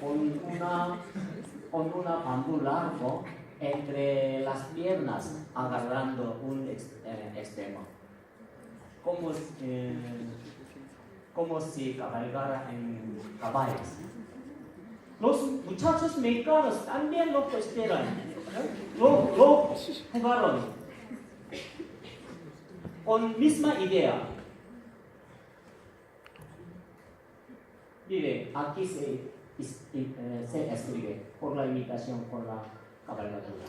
con una bambú largo entre las piernas, agarrando un extremo, como si cabalgara en caballos. Los muchachos mexicanos también lo hicieron, lo jugaron con misma idea. Mire, aquí se escribe por la imitación, por la cabalgadura.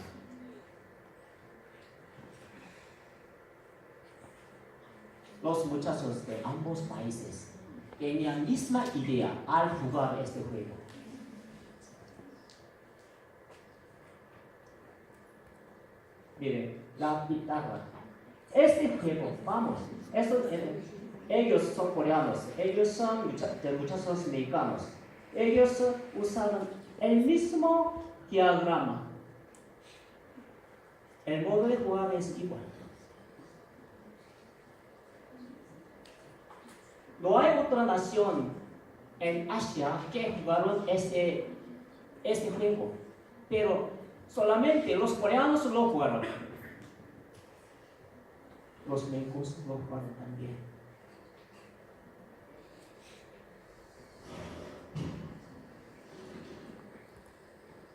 Los muchachos de ambos países tenían misma idea al jugar este juego. Mire, la guitarra. Este juego, vamos, ellos son coreanos, ellos son muchachos mexicanos. Ellos usaron el mismo diagrama. El modo de jugar es igual. No hay otra nación en Asia que jugaron este juego, pero solamente los coreanos lo jugaron. Los mexicos lo jugaron también.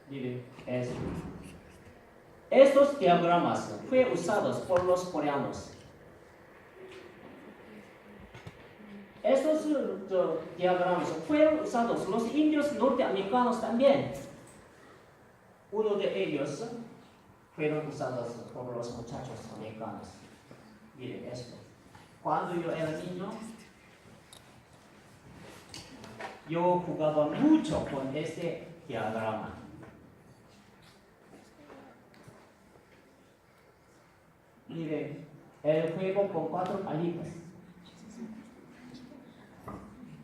Mire, estos diagramas fueron usados por los coreanos. Estos diagramas fueron usados por los indios norteamericanos también. Uno de ellos fueron usados por los muchachos americanos. Miren esto. Cuando yo era niño, yo jugaba mucho con este diagrama. Miren, el juego con 4 palitos.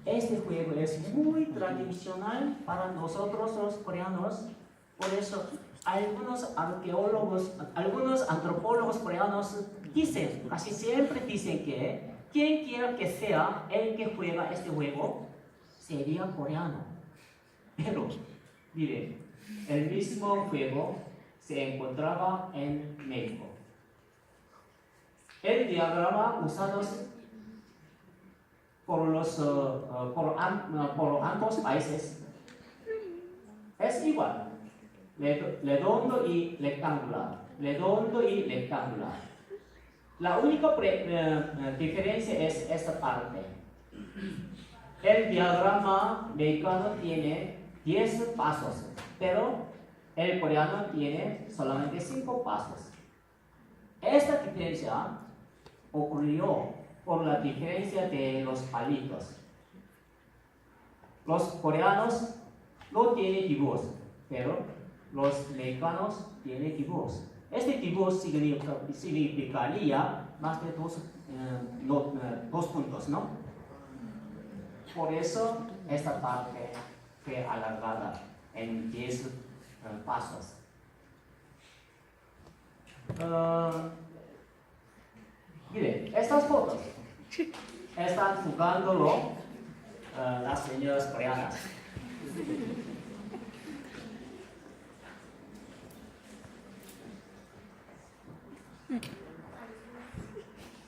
Este juego es muy tradicional para nosotros los coreanos. Por eso algunos arqueólogos, algunos antropólogos coreanos dicen, casi siempre dicen que quien quiera que sea el que juega este juego sería coreano. Pero, mire, el mismo juego se encontraba en México. El diagrama usado por ambos países es igual. Redondo y rectangular. Redondo y rectangular. La única diferencia es esta parte. El diagrama mexicano tiene 10 pasos, pero el coreano tiene solamente 5 pasos. Esta diferencia ocurrió por la diferencia de los palitos. Los coreanos no tienen dibujos, pero los mexicanos tienen dibujos. Este dibujo significaría más de 2 puntos, ¿no? Por eso esta parte fue alargada en 10 pasos. Miren, estas fotos están jugándolo las señoras coreanas.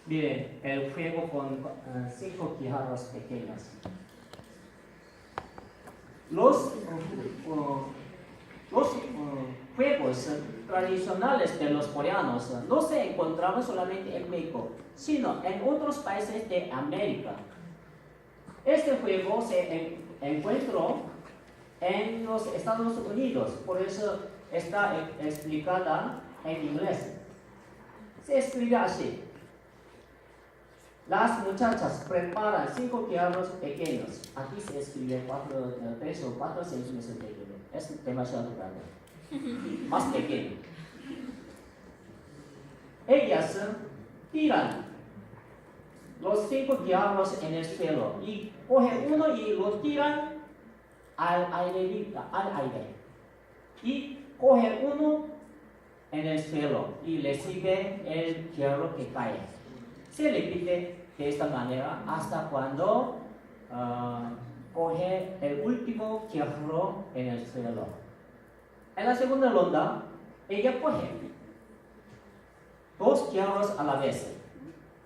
Miren, el juego con 5 guijarros pequeños. Los juegos tradicionales de los coreanos no se encontraban solamente en México, sino en otros países de América. Este juego se encontró en los Estados Unidos, por eso está explicada en inglés. Se escribe así. Las muchachas preparan 5 guijarros pequeños. Aquí se escribe 3 o 4 centímetros pequeño. Es demasiado grande. Más pequeño. Ellas tiran los 5 guijarros en el suelo y cogen uno y lo tiran al aire. Y cogen uno en el suelo y recibe el guijarro que cae. Se repite de esta manera hasta cuando coge el último hierro en el suelo. En la segunda ronda, ella coge 2 hierros a la vez.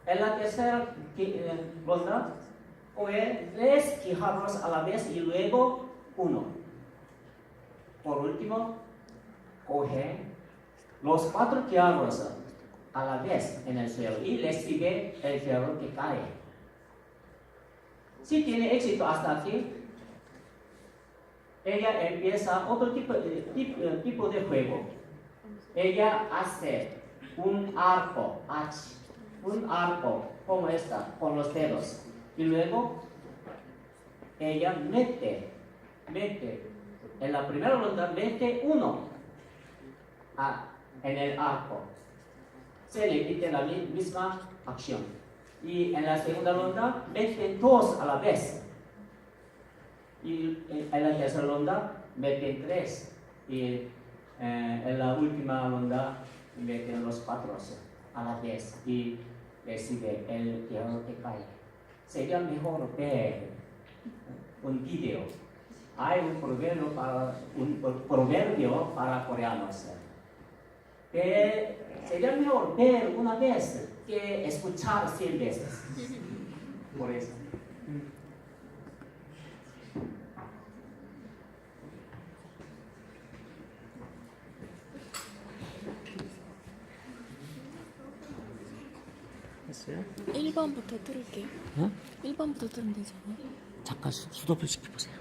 En la tercera ronda, coge 3 hierros a la vez y luego 1. Por último, coge los 4 hierros a la vez en el suelo y recibe el hierro que cae. Si tiene éxito hasta aquí, ella empieza otro tipo de juego. Ella hace un arco como esta, con los dedos. Y luego ella mete en la primera ronda, mete 1 en el arco. Se repite la misma acción. Y en la segunda ronda, mete 2 a la vez. Y en la tercera ronda, mete 3. Y en la última ronda, mete los 4 a la vez. Y recibe el hierro que cae. Sería mejor ver un video. Hay un proverbio para coreanos. Sería mejor ver una vez que escuchar 100 veces. Por eso. 했어요? 1번부터 들을게요. 어? 1번부터 들으면 되잖아요. 잠깐 수업을 시켜보세요.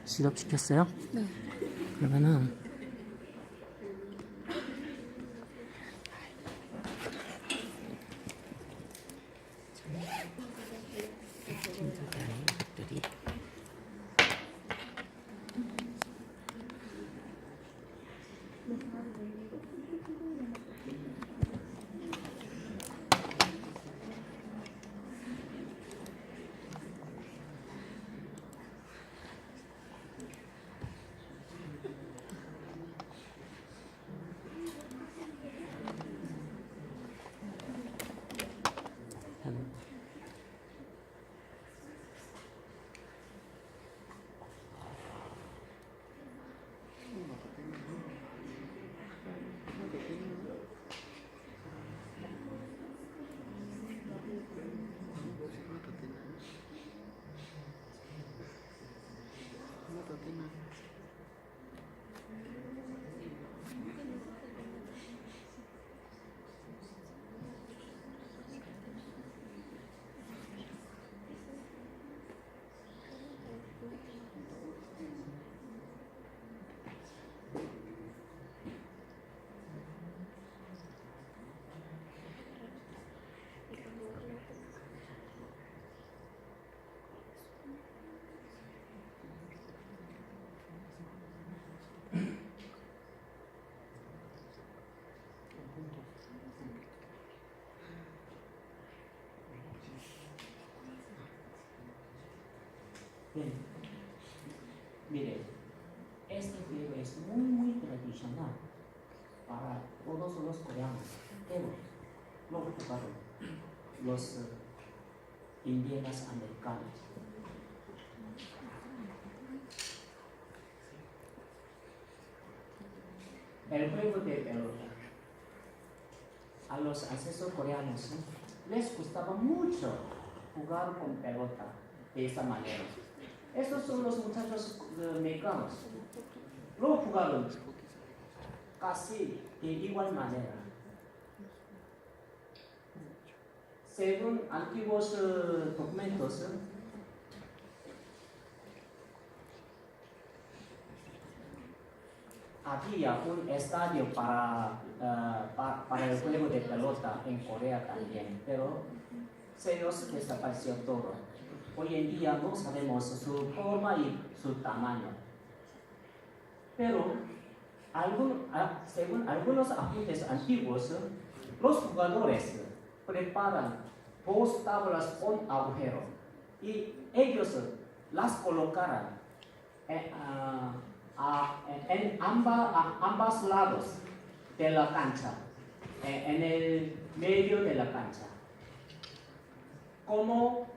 수업 시켰어요? 네. 그러면은 팀들이 Bien. Mire, este juego es muy tradicional para todos los coreanos, pero lo jugaron los indígenas americanos. El juego de pelota. A los ancestros coreanos les gustaba mucho jugar con pelota de esta manera. Estos son los muchachos mexicanos. Lo jugaron casi de igual manera. Según antiguos documentos, había un estadio para el juego de pelota en Corea también, pero se nos desapareció todo. Hoy en día no sabemos su forma y su tamaño. Pero, según algunos apuntes antiguos, los jugadores preparan 2 tablas con agujero y ellos las colocarán en ambos lados de la cancha, en el medio de la cancha. Como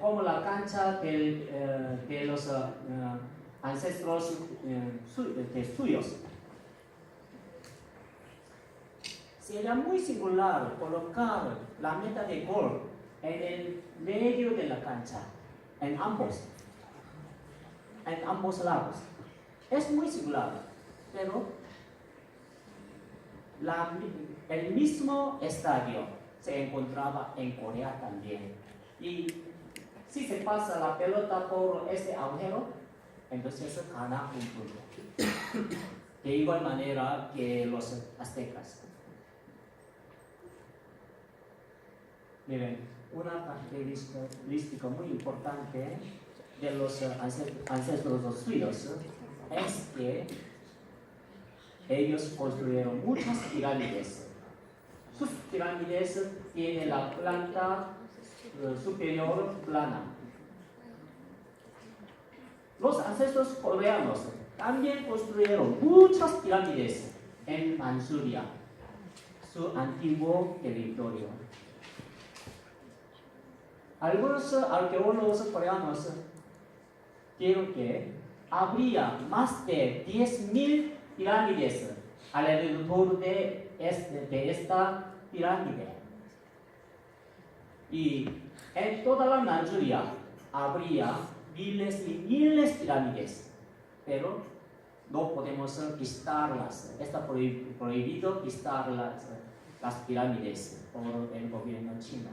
como la cancha de los ancestros suyos. Sería muy singular colocar la meta de gol en el medio de la cancha, en ambos lados. Es muy singular, pero el mismo estadio se encontraba en Corea también. Y si se pasa la pelota por este agujero, entonces gana un punto. De igual manera que los aztecas. Miren, una característica muy importante de los ancestros suyos es que ellos construyeron muchas pirámides. Sus pirámides tienen la planta superior plana. Los ancestros coreanos también construyeron muchas pirámides en Manchuria, su antiguo territorio. Algunos arqueólogos coreanos dijeron que habría más de 10.000 pirámides alrededor de esta pirámide. Y en toda la Manchuria habría miles y miles de pirámides, pero no podemos visitarlas. Está prohibido visitar las pirámides por el gobierno chino.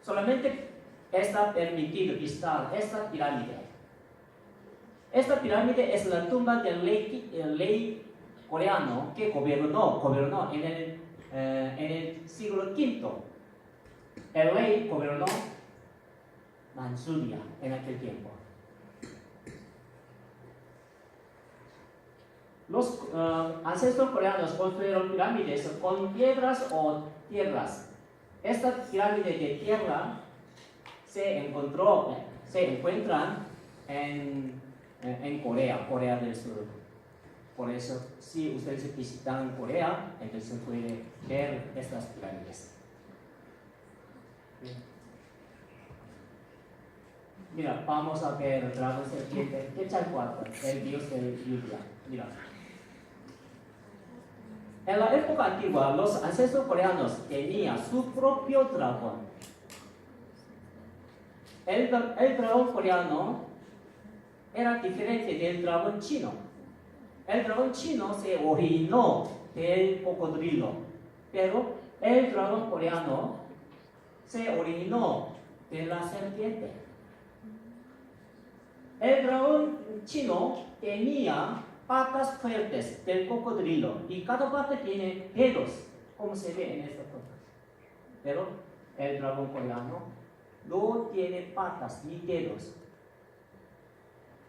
Solamente está permitido visitar esta pirámide. Esta pirámide es la tumba del rey coreano que gobernó en el siglo V. El rey gobernó Manchuria en aquel tiempo. Los ancestros coreanos construyeron pirámides con piedras o tierras. Esta pirámide de tierra se encuentran en Corea del Sur. Por eso, si ustedes visitan Corea, entonces pueden ver estas pirámides. Mira, vamos a ver el dragón serpiente Quetzalcóatl, el dios de lluvia. Mira. En la época antigua, los ancestros coreanos tenían su propio dragón. El dragón coreano era diferente del dragón chino. El dragón chino se originó del cocodrilo, pero el dragón coreano se originó de la serpiente. El dragón chino tenía patas fuertes del cocodrilo y cada pata tiene dedos, como se ve en esta foto. Pero el dragón coreano no tiene patas ni dedos,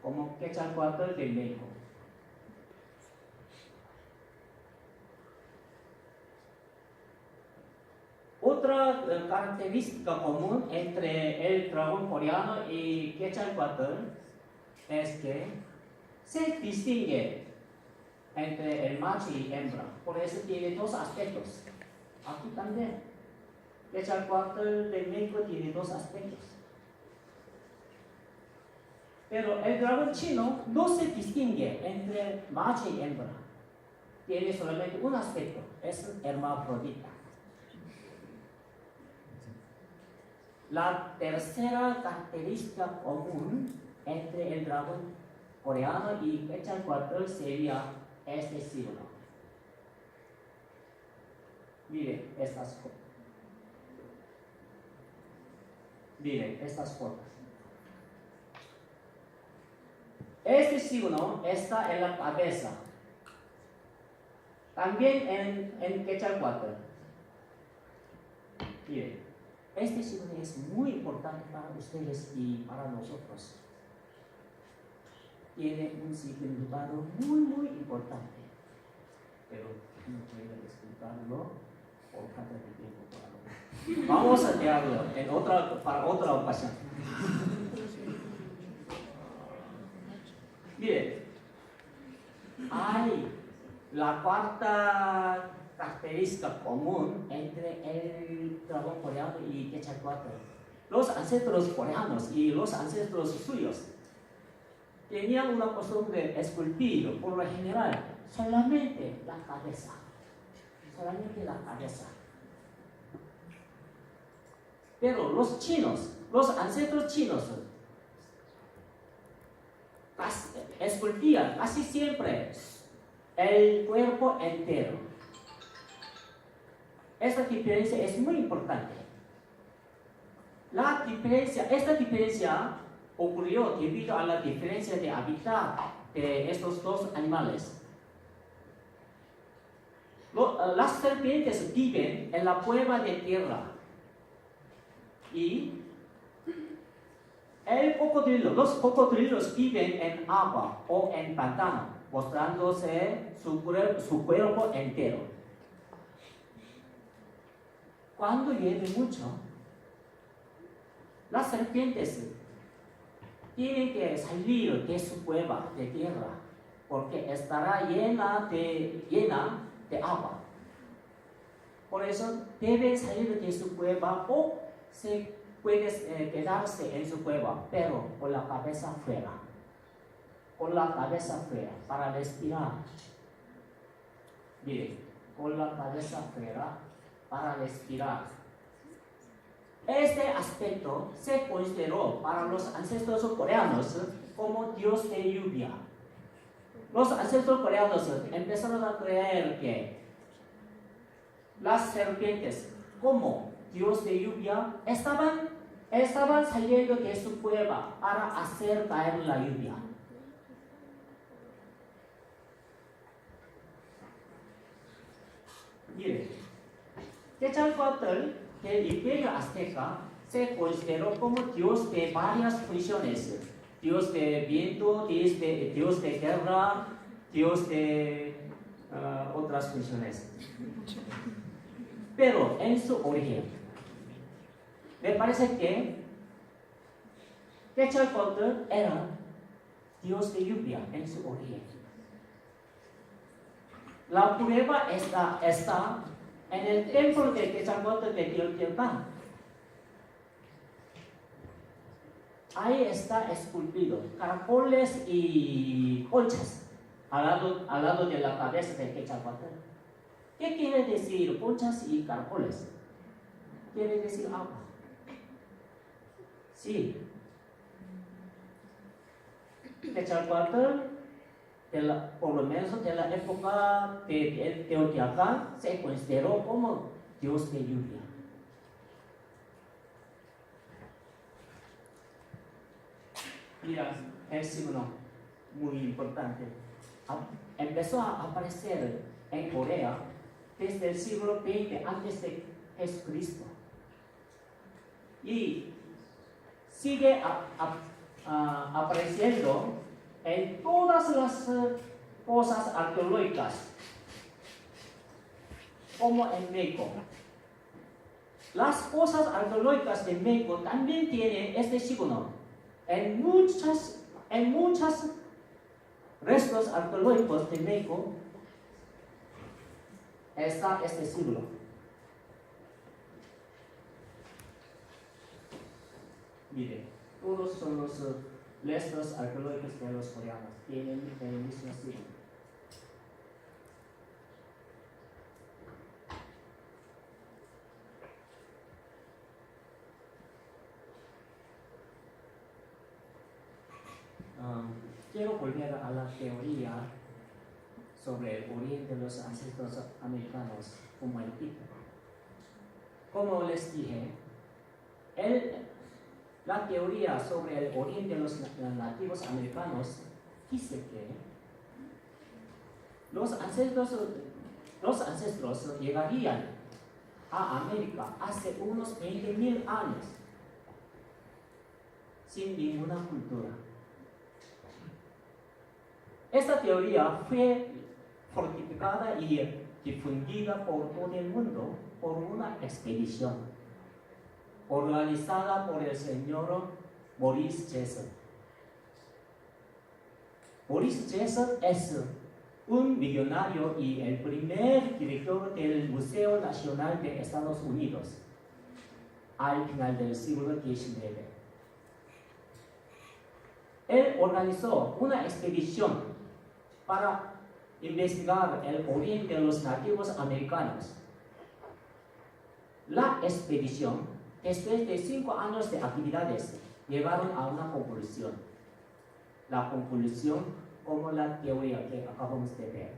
como Quetzalcóatl de México. Otra característica común entre el dragón coreano y Quetzalcóatl es que se distingue entre el macho y hembra. Por eso tiene dos aspectos. Aquí también. Quetzalcóatl de México tiene dos aspectos. Pero el dragón chino no se distingue entre macho y hembra. Tiene solamente un aspecto. Es hermafrodita. La tercera característica común entre el dragón coreano y Quetzalcóatl sería este símbolo. Miren estas fotos. Miren estas fotos. Este símbolo está en la cabeza. También en Quetzalcóatl. Miren, este símbolo es muy importante para ustedes y para nosotros. Tiene un significado muy importante, pero no puedo explicarlo por falta de tiempo. Vamos a dejarlo para otra ocasión. Mire, hay la cuarta característica común entre el dragón coreano y Quetzalcóatl. Los ancestros coreanos y los ancestros suyos tenían una costumbre de esculpir, por lo general, solamente la cabeza. Solamente la cabeza. Pero los chinos, los ancestros chinos, esculpían casi siempre el cuerpo entero. Esta diferencia es muy importante. Esta diferencia ocurrió debido a la diferencia de hábitat de estos dos animales. Las serpientes viven en la cueva de tierra y los cocodrilos viven en agua o en pantano, mostrándose su cuerpo entero. Cuando llueve mucho, las serpientes tienen que salir de su cueva de tierra porque estará llena de agua. Por eso deben salir de su cueva o se puede quedarse en su cueva, pero con la cabeza fuera. Con la cabeza fuera para respirar. Miren, con la cabeza fuera para respirar. Este aspecto se consideró para los ancestros coreanos como dios de lluvia. Los ancestros coreanos empezaron a creer que las serpientes, como dios de lluvia, estaban saliendo de su cueva para hacer caer la lluvia. Miren, Quetzalcóatl del Imperio Azteca se consideró como dios de varias funciones: dios de viento, dios de guerra, dios de otras funciones. Pero en su origen, me parece que Quetzalcóatl era dios de lluvia en su origen. La prueba está en el templo de Quetzalcóatl de Teotihuacán. Ahí está esculpido caracoles y conchas al lado de la cabeza de Quetzalcóatl. ¿Qué quiere decir conchas y caracoles? Quiere decir agua. Sí. Quetzalcóatl, por lo menos de la época de Teotihuacán, se consideró como dios de lluvia. Mira, el signo muy importante. Empezó a aparecer en Corea desde el siglo XX antes de Jesucristo. Y sigue apareciendo en todas las cosas arqueológicas, como en México. Las cosas arqueológicas de México también tienen este signo. En muchas restos arqueológicos de México está este signo. Mire, todos son los restos arqueológicos de los coreanos, tienen el mismo signo. Quiero volver a la teoría sobre el origen de los ancestros americanos como el tipo. Como les dije, la teoría sobre el origen de los nativos americanos dice que los ancestros llegarían a América hace unos 20,000 años sin ninguna cultura. Esta teoría fue fortificada y difundida por todo el mundo por una expedición organizada por el señor Maurice Jessup. Maurice Jessup es un millonario y el primer director del Museo Nacional de Estados Unidos al final del siglo XIX. Él organizó una expedición para investigar el origen de los nativos americanos. La expedición, después de 5 años de actividades, llegaron a una conclusión. La conclusión como la teoría que acabamos de ver.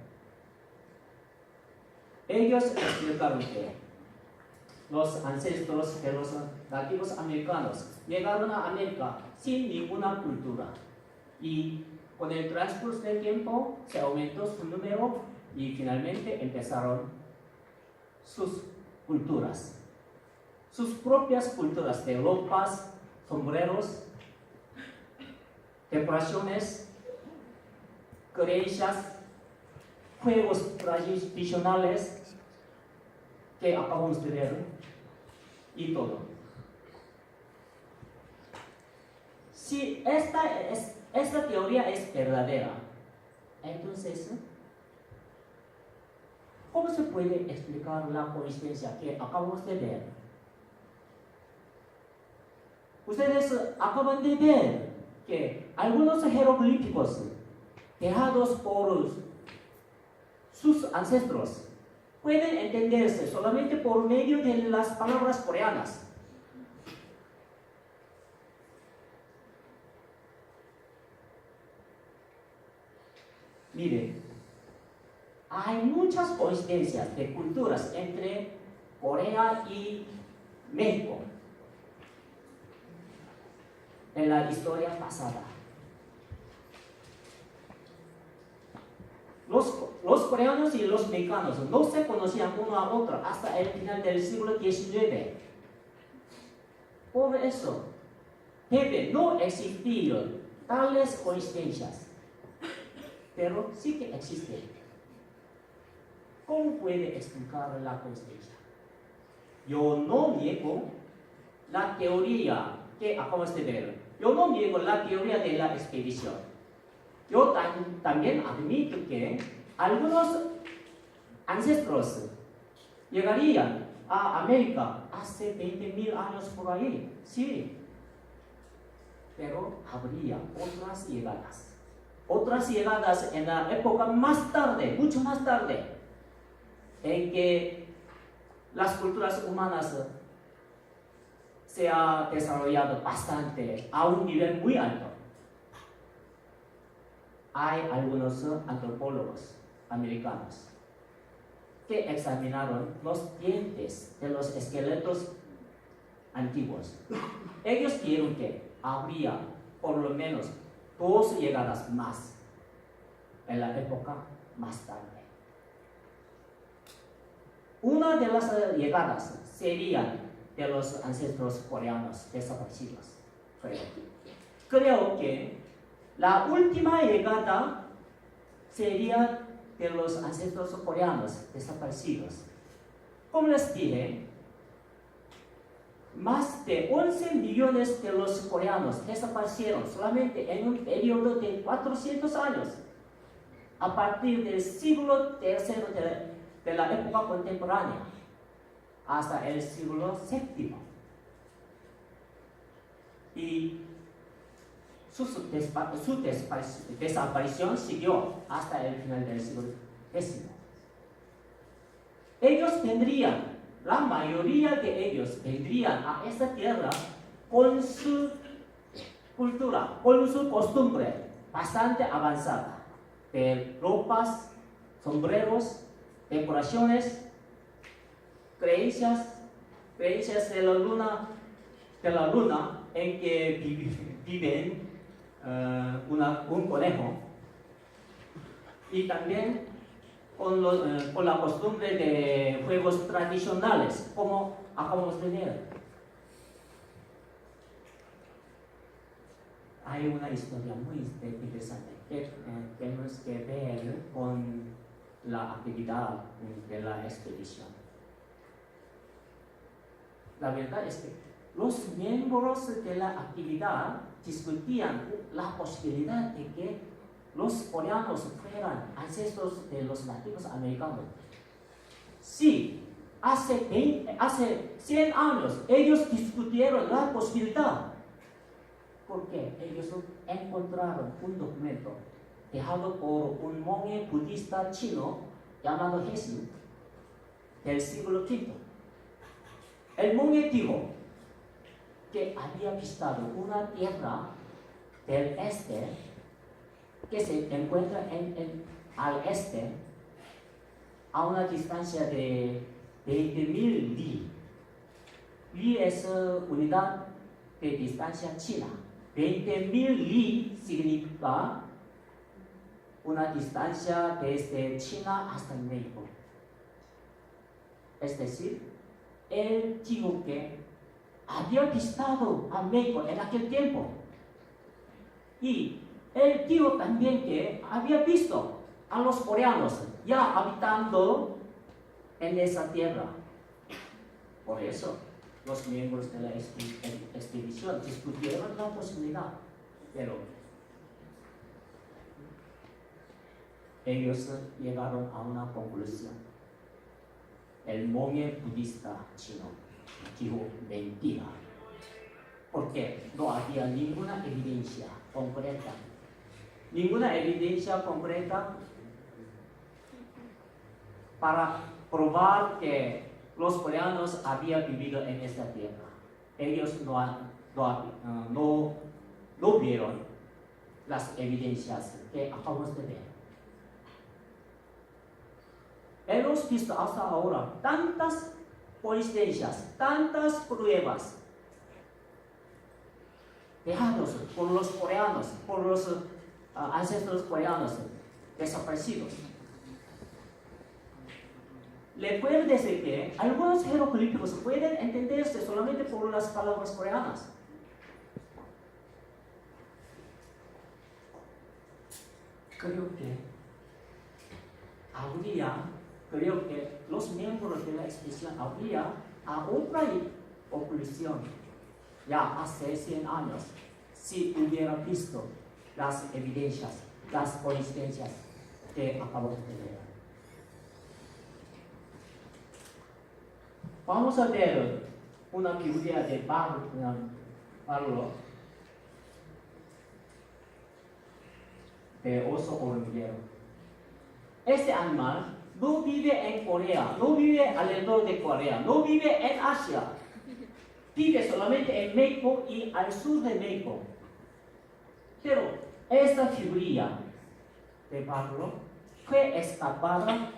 Ellos explicaron que los ancestros de los nativos americanos llegaron a América sin ninguna cultura y con el transcurso del tiempo se aumentó su número y finalmente empezaron sus culturas, sus propias culturas de ropas, sombreros, decoraciones, creencias, juegos tradicionales que acabamos de ver y todo. Si esta teoría es verdadera, entonces, ¿cómo se puede explicar la coincidencia que acabamos de ver? Ustedes acaban de ver que algunos jeroglíficos dejados por sus ancestros pueden entenderse solamente por medio de las palabras coreanas. Mire, hay muchas coincidencias de culturas entre Corea y México en la historia pasada. Los coreanos y los mexicanos no se conocían uno a otro hasta el final del siglo XIX. Por eso, debe no existir tales coincidencias, pero sí que existen. ¿Cómo puede explicar la coincidencia? Yo no niego la teoría que acabamos de ver. Yo no niego la teoría de la expedición. Yo también admito que algunos ancestros llegarían a América hace 20,000 años por ahí, sí. Pero habría otras llegadas en la época más tarde, mucho más tarde, en que las culturas humanas se han desarrollado bastante, a un nivel muy alto. Hay algunos antropólogos americanos que examinaron los dientes de los esqueletos antiguos. Ellos vieron que habría por lo menos 2 llegadas más en la época más tarde. Una de las llegadas serían de los ancestros coreanos desaparecidos. Creo que la última llegada sería de los ancestros coreanos desaparecidos. Como les dije, más de 11 millones de los coreanos desaparecieron solamente en un periodo de 400 años, a partir del siglo III de la época contemporánea hasta el siglo VII. Y su desaparición siguió hasta el final del siglo X. Ellos vendrían, la mayoría de ellos vendrían a esta tierra con su cultura, con su costumbre bastante avanzada, de ropas, sombreros, decoraciones, creencias de la luna en que viven un conejo, y también con la costumbre de juegos tradicionales, como acabamos de ver. Hay una historia muy interesante que tenemos que ver con la actividad de la expedición. La verdad es que los miembros de la actividad discutían la posibilidad de que los coreanos fueran ancestros de los nativos americanos. Sí, hace 100 años ellos discutieron la posibilidad, porque ellos encontraron un documento dejado por un monje budista chino llamado Hsiu del siglo V. El monje dijo que había visitado una tierra del este que se encuentra al este a una distancia de 20.000 li. Li es unidad de distancia china. 20.000 li significa una distancia desde China hasta México. Es decir, él dijo que había visitado a México en aquel tiempo. Y él dijo también que había visto a los coreanos ya habitando en esa tierra. Por eso, los miembros de la expedición discutieron la posibilidad, pero ellos llegaron a una conclusión. El monje budista chino dijo mentira, porque no había ninguna evidencia concreta. Ninguna evidencia concreta para probar que los coreanos habían vivido en esta tierra. Ellos no vieron las evidencias que acabamos de ver. Hemos visto hasta ahora tantas coincidencias, tantas pruebas dejados por los coreanos, por los ancestros coreanos desaparecidos. Recuérdese que algunos jeroglíficos pueden entenderse solamente por las palabras coreanas. Creo que los miembros de la expedición habría a otra conclusión ya hace 100 años si hubiera visto las evidencias, las coincidencias que acabamos de ver. Vamos a ver una figura de Pablo de oso hormiguero. Este animal no vive en Corea, no vive alrededor de Corea, no vive en Asia. Vive solamente en México y al sur de México. Pero esta figura de Pablo fue escapada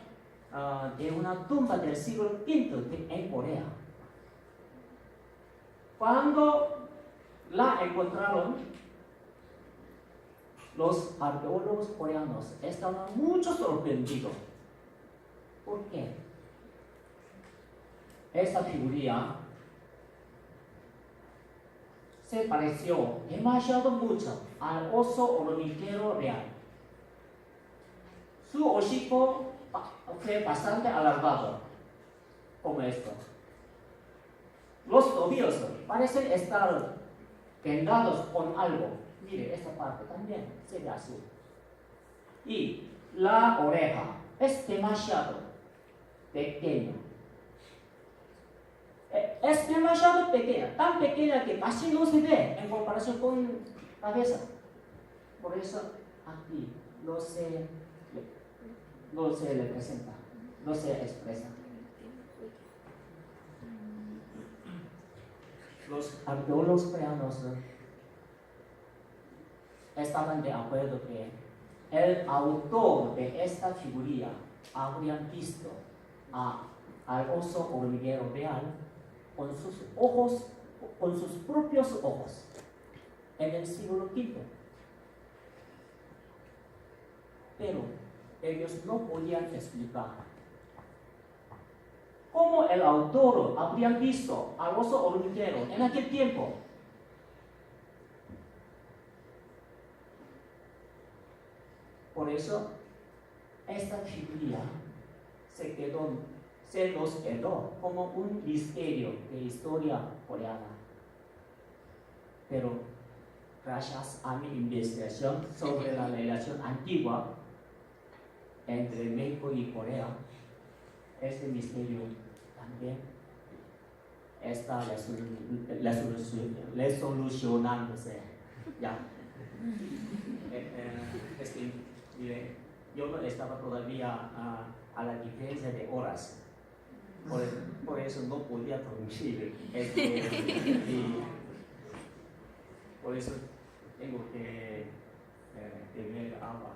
de una tumba del siglo V en Corea. Cuando la encontraron, los arqueólogos coreanos estaban mucho sorprendidos. ¿Por qué? Esta figura se pareció demasiado mucho al oso hormiguero real. Su hocico fue bastante alargado, como esto. Los tobillos parecen estar vendados con algo. Mire, esta parte también se ve así. Y la oreja es demasiado pequeña. Es demasiado pequeña, tan pequeña que casi no se ve en comparación con la cabeza. Por eso aquí no se representa, no se expresa. Los arqueólogos coreanos estaban de acuerdo que el autor de esta figura habrían visto al oso hormiguero real con sus ojos, con sus propios ojos, en el siglo V. Pero ellos no podían explicar cómo el autor habría visto al oso hormiguero en aquel tiempo. Por eso, esta figura se nos quedó como un misterio de historia coreana. Pero gracias a mi investigación sobre la relación antigua entre México y Corea, este misterio también está resolucionándose. Ya. Es que, mire, yo no estaba todavía a la diferencia de horas. Por eso no podía dormir. Y por eso tengo que beber agua.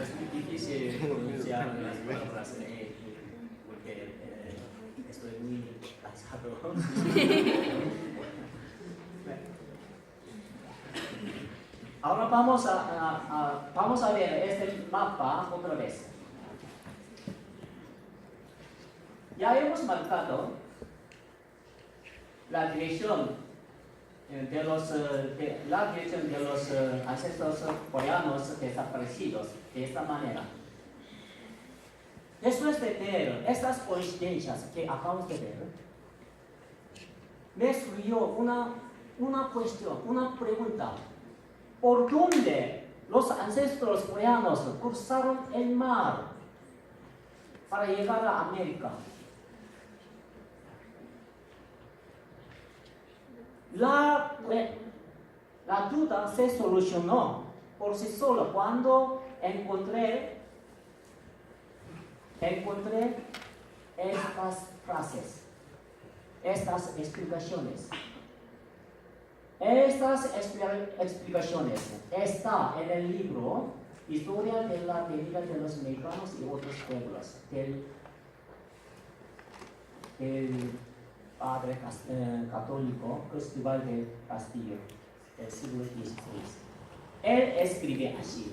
Es difícil pronunciar las palabras porque estoy muy cansado. Ahora vamos a ver este mapa otra vez. Ya hemos marcado la dirección de los ancestros coreanos desaparecidos de esta manera. Después de ver estas coincidencias que acabamos de ver, me surgió una cuestión, una pregunta. ¿Por dónde los ancestros coreanos cruzaron el mar para llegar a América? La duda se solucionó por sí sola cuando encontré estas frases, estas explicaciones. Estas explicaciones están en el libro Historia de la Venida de los Mexicanos y otros pueblos del padre católico Cristóbal del Castillo del siglo XVI. Él escribe así: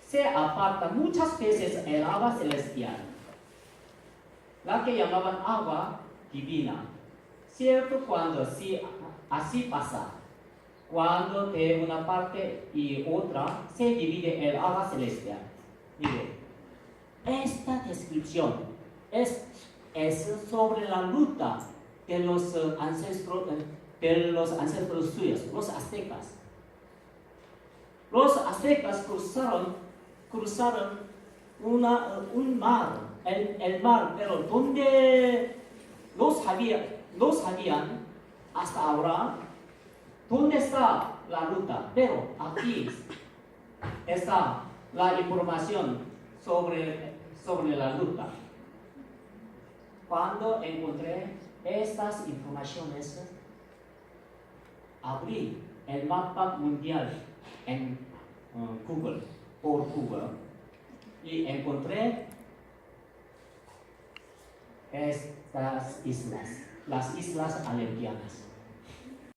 se aparta muchas veces el agua celestial, la que llamaban agua divina, cierto cuando así pasa, cuando de una parte y otra se divide el agua celestial. Mire, esta descripción es sobre la ruta de los ancestros suyos, los aztecas. Los aztecas cruzaron un mar, el mar, pero donde no sabían hasta ahora dónde está la ruta, pero aquí está la información sobre la ruta. Cuando encontré estas informaciones, abrí el mapa mundial en Google y encontré estas islas, las islas aleutianas.